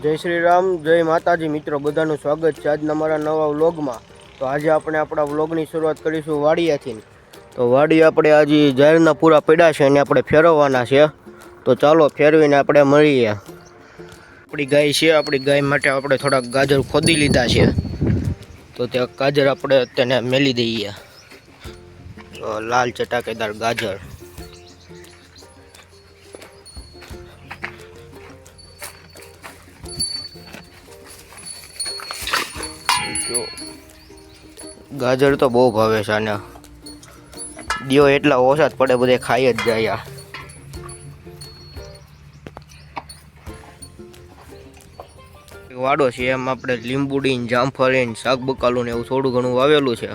જય શ્રી રામ, જય માતાજી મિત્રો, બધાનું સ્વાગત છે આજના અમારા નવા વ્લોગમાં। તો આજે આપણે આપણા વ્લોગની શરૂઆત કરીશું વાડિયાથી। તો વાડી આપણે આજે જાહેરના પૂરા પડ્યા છે અને આપણે ફેરવવાના છે। તો ચાલો ફેરવીને આપણે મળીએ। આપણી ગાય છે, આપણી ગાય માટે આપણે થોડાક ગાજર ખોદી લીધા છે। તો ત્યાં ગાજર આપણે તેને મેલી દઈએ। તો લાલ ચટાકેદાર ગાજર। જો ગાજર તો બહુ ભાવે છે આને, દિયો એટલા ઓછા જ પડે, બધે ખાઈ જ જાય। વાડો છે એમ આપણે લીંબુડી, જામફળી, શાક બકાલું ને એવું થોડું ઘણું વાવેલું છે।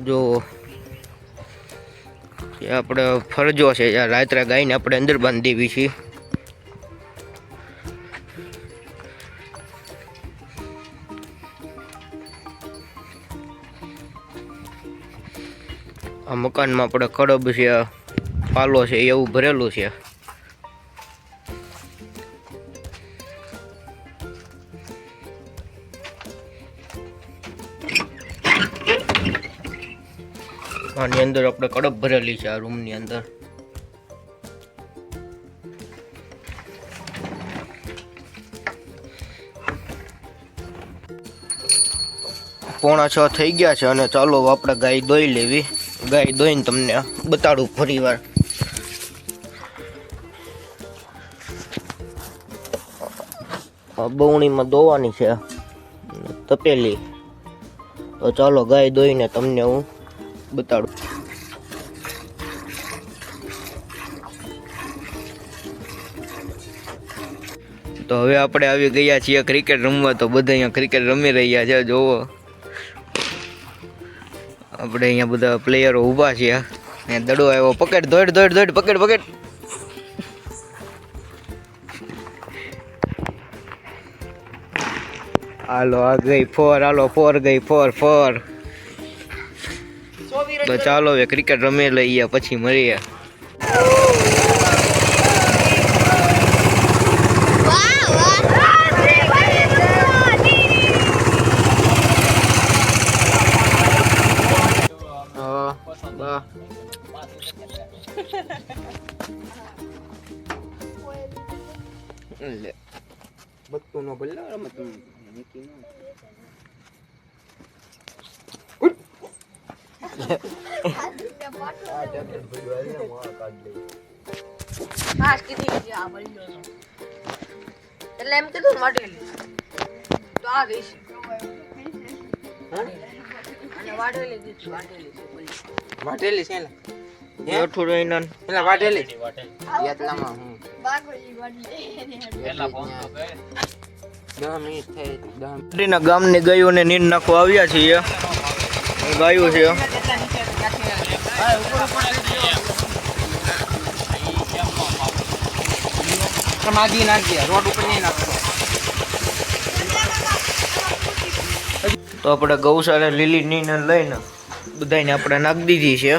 જો આપણે ફરજો છે, રાત્રે ગાયને આપણે અંદર બાંધી દેવી છીએ। આ મકાનમાં આપણે કડબ છે, પાલો છે એવું ભરેલું છે। આની અંદર આપણે કડબ ભરેલી છે, આ રૂમની અંદર। પોણા 6 થઈ ગયા છે અને ચાલો આપણે ગાય દોઈ લેવી। ગાય દોઈને તમને બતાડું ફરી વાર। બવણીમાં દોવાની છે તપેલી। તો ચાલો ગાય દોઈને તમને હું બતાડું। તો હવે આપણે આવી ગયા છીએ ક્રિકેટ રમવા। તો બધા અહીંયા ક્રિકેટ રમી રહ્યા છે, જોવો આપણે અહીંયા બધા પ્લેયરો ઊભા છે। ને દડો આવ્યો, પકડ, દોડ દોડ દોડ, પકડ પકડ। હાલો આ ગઈ 4, હાલો 4 ગઈ, 4 4। તો ચાલો હવે ક્રિકેટ રમી લઈએ, પછી મળીએ। બત્તું નો બોલ રમત એટલે એમ કીધું વાટેલી તો આ ગઈ અને વાટેલી દીધી, વાટેલી છે ને બેઠું રહીને પેલા વાટેલી યાતલામાં હું પેલા ફોન તો કરે 10 મિનિટ થઈ 10 ના ગામની ગાયોને નીંદ નાખવા આવ્યા છીએ। ગાયો છે માગી નાખીએ, રોડ ઉપર નહીં નાખતો। તો આપણે ગૌશાળા લીલી નીંદ લઈને બધાને આપણે નાખી દીધી છે।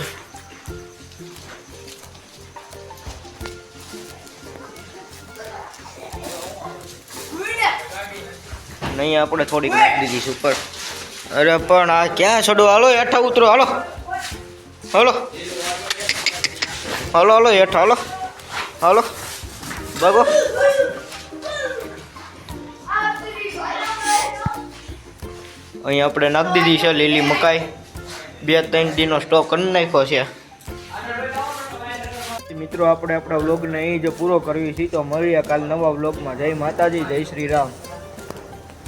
નહીં આપણે થોડીક નાખી દીધી છે ઉપર। અરે પણ આ ક્યાં છોડો, હાલો હેઠા ઉતરો, હાલો હાલો હાલો હાલો હેઠા, હાલો હાલો ભાગો। અહીં આપણે નાખી દીધી છે લીલી મકાઈ, 2-3 દિનનો સ્ટોક કરી નાખ્યો છે। મિત્રો આપણે આપણા વ્લોગને અહીં જ પૂરો કરવી છે। તો મળીએ કાલ નવા વ્લોગમાં। જય માતાજી, જય શ્રી રામ।